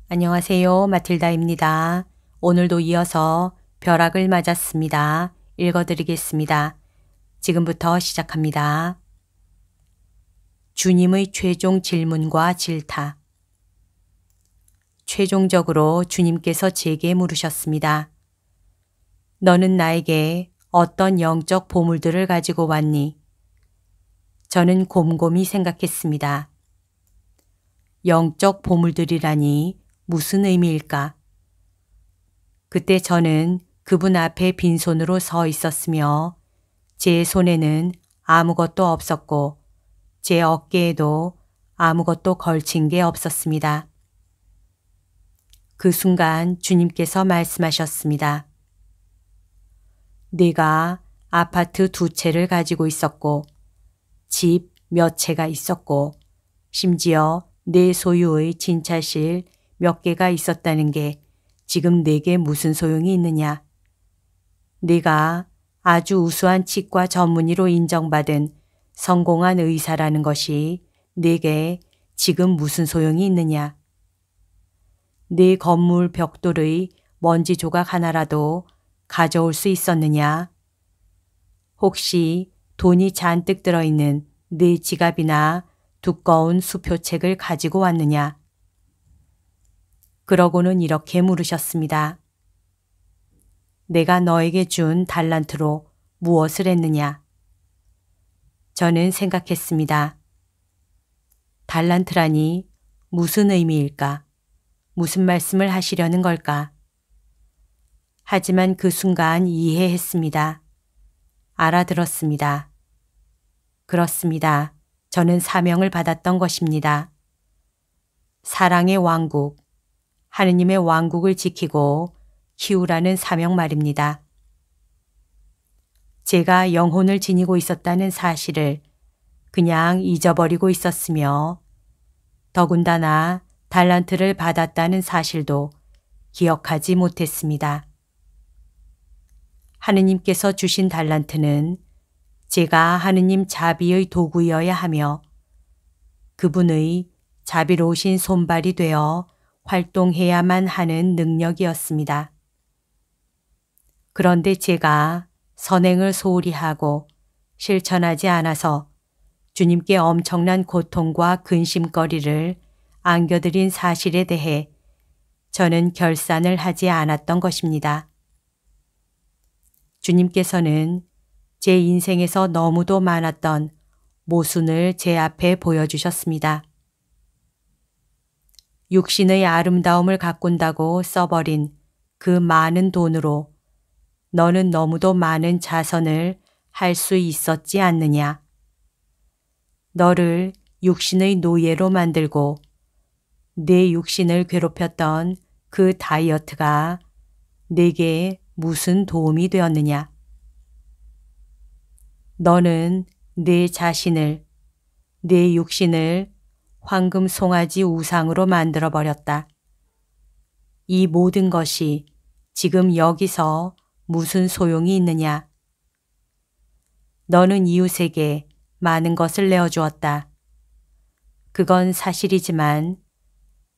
안녕하세요. 마틸다입니다. 오늘도 이어서 벼락을 맞았습니다. 읽어드리겠습니다. 지금부터 시작합니다. 주님의 최종 질문과 질타. 최종적으로 주님께서 제게 물으셨습니다. 너는 나에게 어떤 영적 보물들을 가지고 왔니? 저는 곰곰이 생각했습니다. 영적 보물들이라니 무슨 의미일까? 그때 저는 그분 앞에 빈손으로 서 있었으며 제 손에는 아무것도 없었고 제 어깨에도 아무것도 걸친 게 없었습니다. 그 순간 주님께서 말씀하셨습니다. 네가 아파트 2채를 가지고 있었고 집 몇 채가 있었고 심지어 내 소유의 진찰실 몇 개가 있었다는 게 지금 내게 무슨 소용이 있느냐. 네가 아주 우수한 치과 전문의로 인정받은 성공한 의사라는 것이 내게 지금 무슨 소용이 있느냐. 네 건물 벽돌의 먼지 조각 하나라도 가져올 수 있었느냐. 혹시 돈이 잔뜩 들어있는 네 지갑이나 두꺼운 수표책을 가지고 왔느냐. 그러고는 이렇게 물으셨습니다. 내가 너에게 준 달란트로 무엇을 했느냐? 저는 생각했습니다. 달란트라니 무슨 의미일까? 무슨 말씀을 하시려는 걸까? 하지만 그 순간 이해했습니다. 알아들었습니다. 그렇습니다. 저는 사명을 받았던 것입니다. 사랑의 왕국, 하느님의 왕국을 지키고 키우라는 사명 말입니다. 제가 영혼을 지니고 있었다는 사실을 그냥 잊어버리고 있었으며 더군다나 달란트를 받았다는 사실도 기억하지 못했습니다. 하느님께서 주신 달란트는 제가 하느님 자비의 도구여야 하며 그분의 자비로우신 손발이 되어 활동해야만 하는 능력이었습니다. 그런데 제가 선행을 소홀히 하고 실천하지 않아서 주님께 엄청난 고통과 근심거리를 안겨드린 사실에 대해 저는 결산을 하지 않았던 것입니다. 주님께서는 제 인생에서 너무도 많았던 모순을 제 앞에 보여주셨습니다. 육신의 아름다움을 가꾼다고 써버린 그 많은 돈으로 너는 너무도 많은 자선을 할 수 있었지 않느냐. 너를 육신의 노예로 만들고 내 육신을 괴롭혔던 그 다이어트가 내게 무슨 도움이 되었느냐. 너는 내 자신을, 내 육신을 황금 송아지 우상으로 만들어버렸다. 이 모든 것이 지금 여기서 무슨 소용이 있느냐. 너는 이웃에게 많은 것을 내어주었다. 그건 사실이지만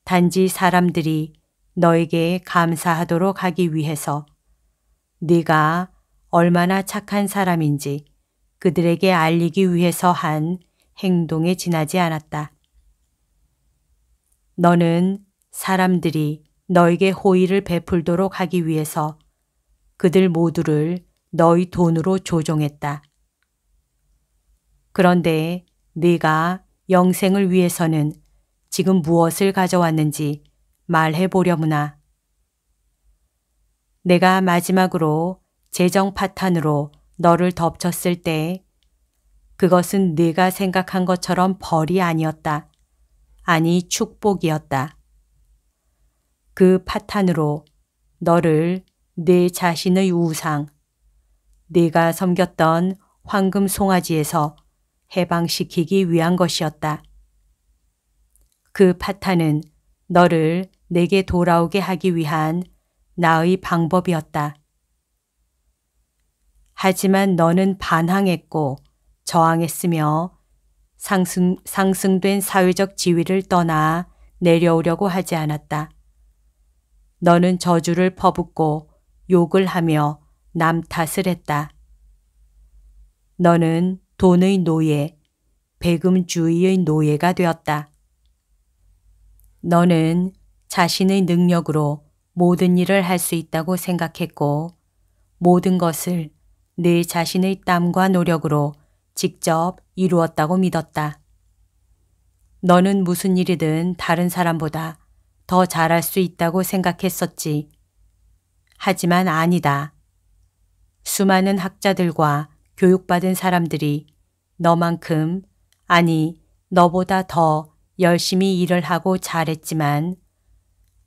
단지 사람들이 너에게 감사하도록 하기 위해서 네가 얼마나 착한 사람인지 그들에게 알리기 위해서 한 행동에 지나지 않았다. 너는 사람들이 너에게 호의를 베풀도록 하기 위해서 그들 모두를 너의 돈으로 조종했다. 그런데 네가 영생을 위해서는 지금 무엇을 가져왔는지 말해보려무나. 내가 마지막으로 재정 파탄으로 너를 덮쳤을 때 그것은 네가 생각한 것처럼 벌이 아니었다. 아니 축복이었다. 그 파탄으로 너를 내 자신의 우상, 네가 섬겼던 황금 송아지에서 해방시키기 위한 것이었다. 그 파탄은 너를 내게 돌아오게 하기 위한 나의 방법이었다. 하지만 너는 반항했고 저항했으며 상승된 사회적 지위를 떠나 내려오려고 하지 않았다. 너는 저주를 퍼붓고 욕을 하며 남 탓을 했다. 너는 돈의 노예, 배금주의의 노예가 되었다. 너는 자신의 능력으로 모든 일을 할 수 있다고 생각했고 모든 것을 내 자신의 땀과 노력으로 직접 이루었다고 믿었다. 너는 무슨 일이든 다른 사람보다 더 잘할 수 있다고 생각했었지. 하지만 아니다. 수많은 학자들과 교육받은 사람들이 너만큼, 아니, 너보다 더 열심히 일을 하고 잘했지만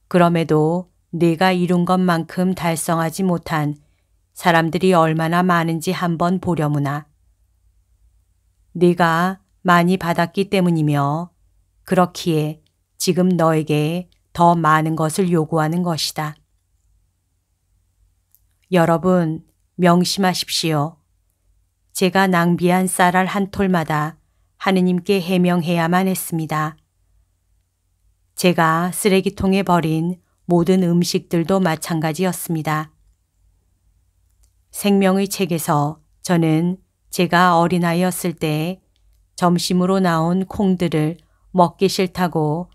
그럼에도 네가 이룬 것만큼 달성하지 못한 사람들이 얼마나 많은지 한번 보려무나. 네가 많이 받았기 때문이며 그렇기에 지금 너에게 더 많은 것을 요구하는 것이다. 여러분, 명심하십시오. 제가 낭비한 쌀알 한 톨마다 하느님께 해명해야만 했습니다. 제가 쓰레기통에 버린 모든 음식들도 마찬가지였습니다. 생명의 책에서 저는 제가 어린아이였을 때 점심으로 나온 콩들을 먹기 싫다고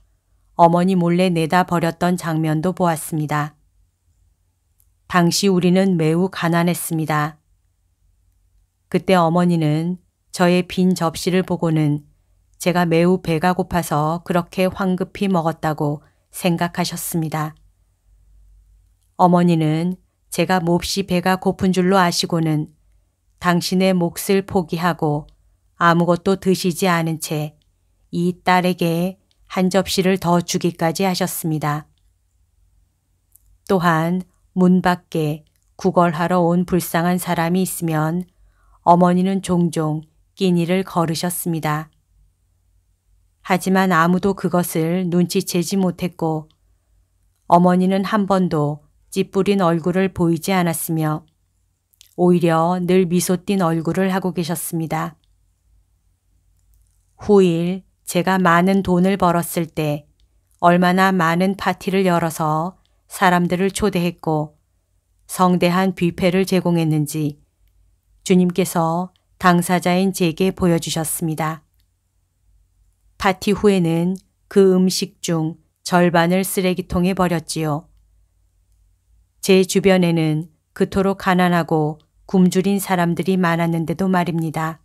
어머니 몰래 내다 버렸던 장면도 보았습니다. 당시 우리는 매우 가난했습니다. 그때 어머니는 저의 빈 접시를 보고는 제가 매우 배가 고파서 그렇게 황급히 먹었다고 생각하셨습니다. 어머니는 제가 몹시 배가 고픈 줄로 아시고는 당신의 몫을 포기하고 아무것도 드시지 않은 채 이 딸에게 한 접시를 더 주기까지 하셨습니다. 또한 문 밖에 구걸하러 온 불쌍한 사람이 있으면 어머니는 종종 끼니를 거르셨습니다. 하지만 아무도 그것을 눈치채지 못했고 어머니는 한 번도 찌푸린 얼굴을 보이지 않았으며 오히려 늘 미소 띈 얼굴을 하고 계셨습니다. 후일 제가 많은 돈을 벌었을 때 얼마나 많은 파티를 열어서 사람들을 초대했고 성대한 뷔페를 제공했는지 주님께서 당사자인 제게 보여주셨습니다. 파티 후에는 그 음식 중 절반을 쓰레기통에 버렸지요. 제 주변에는 그토록 가난하고 굶주린 사람들이 많았는데도 말입니다.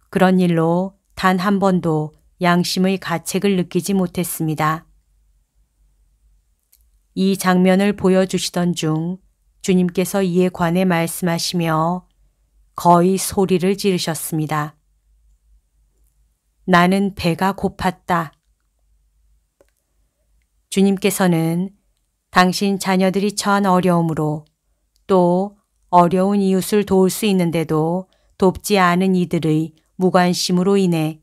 그런 일로 단 한 번도 양심의 가책을 느끼지 못했습니다. 이 장면을 보여주시던 중 주님께서 이에 관해 말씀하시며 거의 소리를 지르셨습니다. 나는 배가 고팠다. 주님께서는 당신 자녀들이 처한 어려움으로 또 어려운 이웃을 도울 수 있는데도 돕지 않은 이들의 무관심으로 인해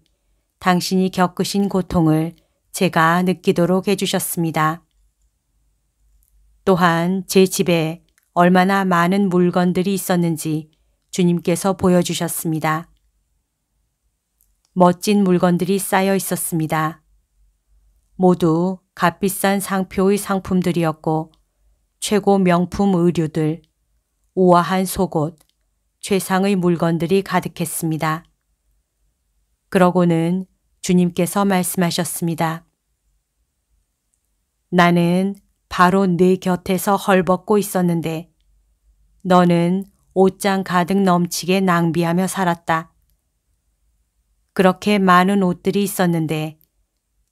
당신이 겪으신 고통을 제가 느끼도록 해주셨습니다. 또한 제 집에 얼마나 많은 물건들이 있었는지 주님께서 보여주셨습니다. 멋진 물건들이 쌓여 있었습니다. 모두 값비싼 상표의 상품들이었고 최고 명품 의류들, 우아한 속옷, 최상의 물건들이 가득했습니다. 그러고는 주님께서 말씀하셨습니다. 나는 바로 네 곁에서 헐벗고 있었는데 너는 옷장 가득 넘치게 낭비하며 살았다. 그렇게 많은 옷들이 있었는데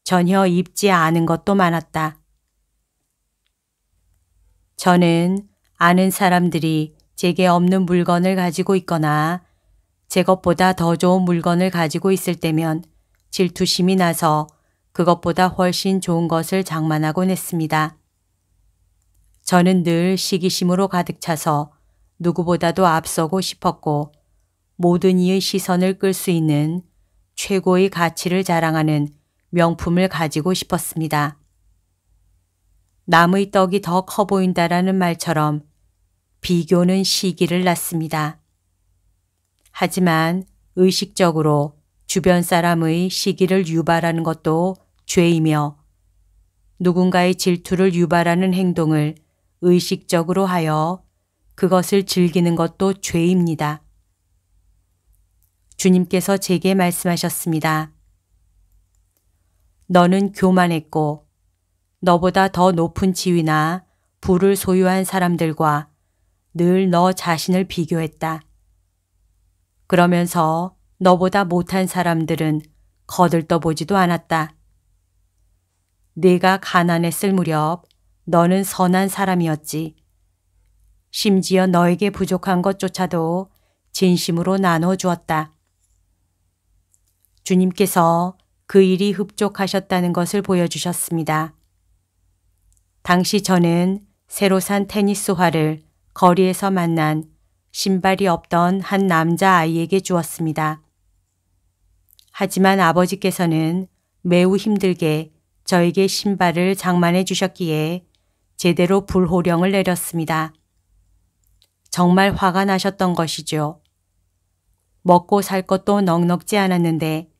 전혀 입지 않은 것도 많았다. 저는 아는 사람들이 제게 없는 물건을 가지고 있거나 제 것보다 더 좋은 물건을 가지고 있을 때면 질투심이 나서 그것보다 훨씬 좋은 것을 장만하곤 했습니다. 저는 늘 시기심으로 가득 차서 누구보다도 앞서고 싶었고 모든 이의 시선을 끌 수 있는 최고의 가치를 자랑하는 명품을 가지고 싶었습니다. 남의 떡이 더 커 보인다라는 말처럼 비교는 시기를 낳습니다. 하지만 의식적으로 주변 사람의 시기를 유발하는 것도 죄이며 누군가의 질투를 유발하는 행동을 의식적으로 하여 그것을 즐기는 것도 죄입니다. 주님께서 제게 말씀하셨습니다. 너는 교만했고 너보다 더 높은 지위나 부를 소유한 사람들과 늘 너 자신을 비교했다. 그러면서 너보다 못한 사람들은 거들떠보지도 않았다. 네가 가난했을 무렵 너는 선한 사람이었지. 심지어 너에게 부족한 것조차도 진심으로 나눠 주었다. 주님께서 그 일이 흡족하셨다는 것을 보여주셨습니다. 당시 저는 새로 산 테니스화를 거리에서 만난 신발이 없던 한 남자아이에게 주었습니다. 하지만 아버지께서는 매우 힘들게 저에게 신발을 장만해 주셨기에 제대로 불호령을 내렸습니다. 정말 화가 나셨던 것이죠. 먹고 살 것도 넉넉지 않았는데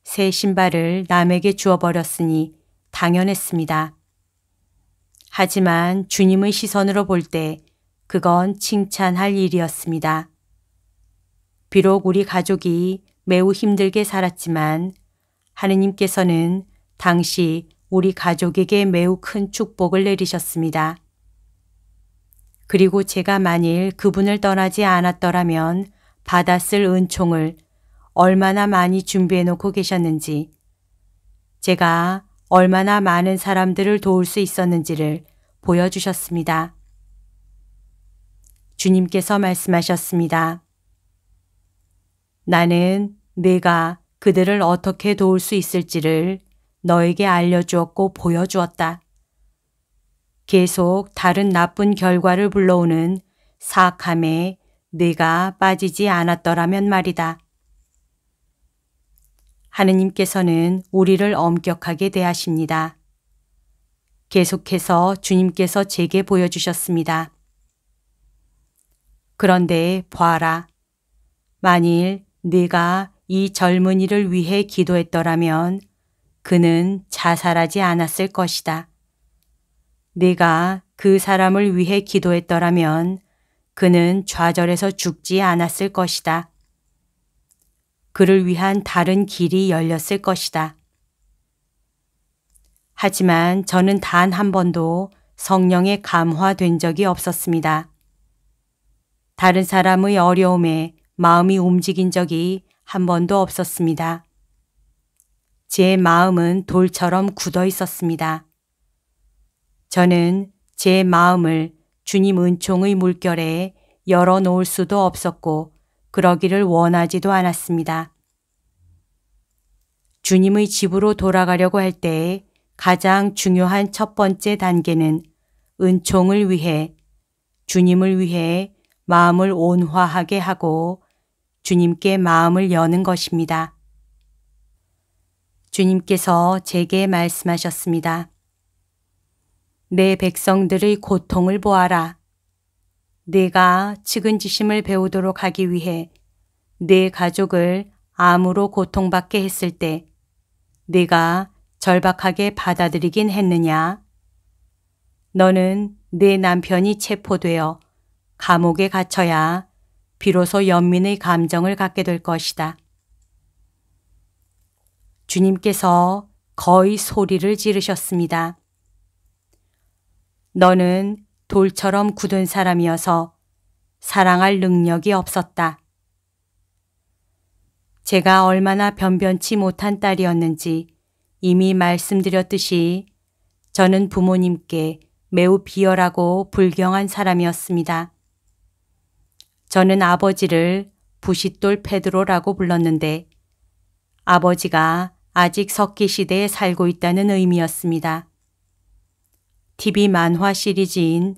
새 신발을 남에게 주어버렸으니 당연했습니다. 하지만 주님의 시선으로 볼 때 그건 칭찬할 일이었습니다. 비록 우리 가족이 매우 힘들게 살았지만 하느님께서는 당시 우리 가족에게 매우 큰 축복을 내리셨습니다. 그리고 제가 만일 그분을 떠나지 않았더라면 받았을 은총을 얼마나 많이 준비해 놓고 계셨는지, 제가 얼마나 많은 사람들을 도울 수 있었는지를 보여주셨습니다. 주님께서 말씀하셨습니다. 나는 내가 그들을 어떻게 도울 수 있을지를 너에게 알려주었고 보여주었다. 계속 다른 나쁜 결과를 불러오는 사악함에 내가 빠지지 않았더라면 말이다. 하느님께서는 우리를 엄격하게 대하십니다. 계속해서 주님께서 제게 보여주셨습니다. 그런데 봐라. 만일 네가 이 젊은이를 위해 기도했더라면 그는 자살하지 않았을 것이다. 네가 그 사람을 위해 기도했더라면 그는 좌절해서 죽지 않았을 것이다. 그를 위한 다른 길이 열렸을 것이다. 하지만 저는 단 한 번도 성령에 감화된 적이 없었습니다. 다른 사람의 어려움에 마음이 움직인 적이 한 번도 없었습니다. 제 마음은 돌처럼 굳어 있었습니다. 저는 제 마음을 주님 은총의 물결에 열어놓을 수도 없었고 그러기를 원하지도 않았습니다. 주님의 집으로 돌아가려고 할 때 가장 중요한 첫 번째 단계는 은총을 위해, 주님을 위해 마음을 온화하게 하고 주님께 마음을 여는 것입니다. 주님께서 제게 말씀하셨습니다. 내 백성들의 고통을 보아라. 내가 측은지심을 배우도록 하기 위해 내 가족을 암으로 고통받게 했을 때 내가 절박하게 받아들이긴 했느냐? 너는 내 남편이 체포되어 감옥에 갇혀야 비로소 연민의 감정을 갖게 될 것이다. 주님께서 거의 소리를 지르셨습니다. 너는 돌처럼 굳은 사람이어서 사랑할 능력이 없었다. 제가 얼마나 변변치 못한 딸이었는지 이미 말씀드렸듯이 저는 부모님께 매우 비열하고 불경한 사람이었습니다. 저는 아버지를 부싯돌 페드로라고 불렀는데 아버지가 아직 석기 시대에 살고 있다는 의미였습니다. TV 만화 시리즈인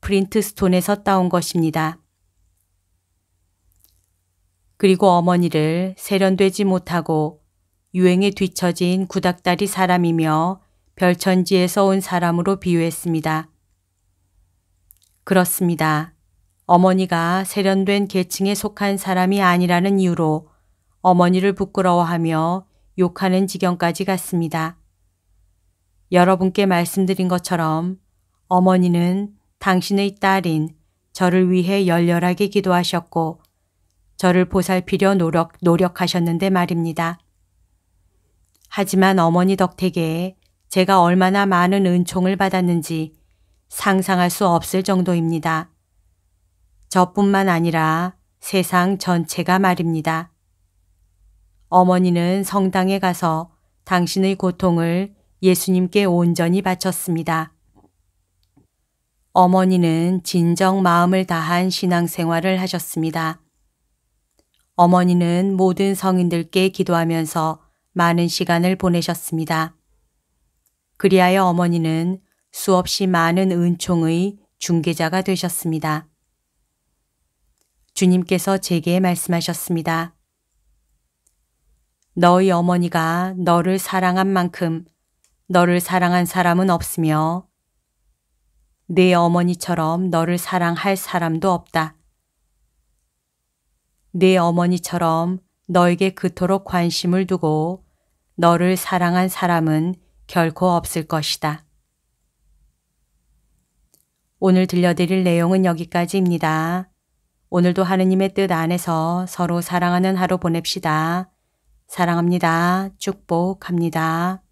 프린트스톤에서 따온 것입니다. 그리고 어머니를 세련되지 못하고 유행에 뒤처진 구닥다리 사람이며 별천지에서 온 사람으로 비유했습니다. 그렇습니다. 어머니가 세련된 계층에 속한 사람이 아니라는 이유로 어머니를 부끄러워하며 욕하는 지경까지 갔습니다. 여러분께 말씀드린 것처럼 어머니는 당신의 딸인 저를 위해 열렬하게 기도하셨고 저를 보살피려 노력하셨는데 말입니다. 하지만 어머니 덕택에 제가 얼마나 많은 은총을 받았는지 상상할 수 없을 정도입니다. 저뿐만 아니라 세상 전체가 말입니다. 어머니는 성당에 가서 당신의 고통을 예수님께 온전히 바쳤습니다. 어머니는 진정 마음을 다한 신앙생활을 하셨습니다. 어머니는 모든 성인들께 기도하면서 많은 시간을 보내셨습니다. 그리하여 어머니는 수없이 많은 은총의 중개자가 되셨습니다. 주님께서 제게 말씀하셨습니다. 너희 어머니가 너를 사랑한 만큼 너를 사랑한 사람은 없으며 내 어머니처럼 너를 사랑할 사람도 없다. 내 어머니처럼 너에게 그토록 관심을 두고 너를 사랑한 사람은 결코 없을 것이다. 오늘 들려드릴 내용은 여기까지입니다. 오늘도 하느님의 뜻 안에서 서로 사랑하는 하루 보냅시다. 사랑합니다. 축복합니다.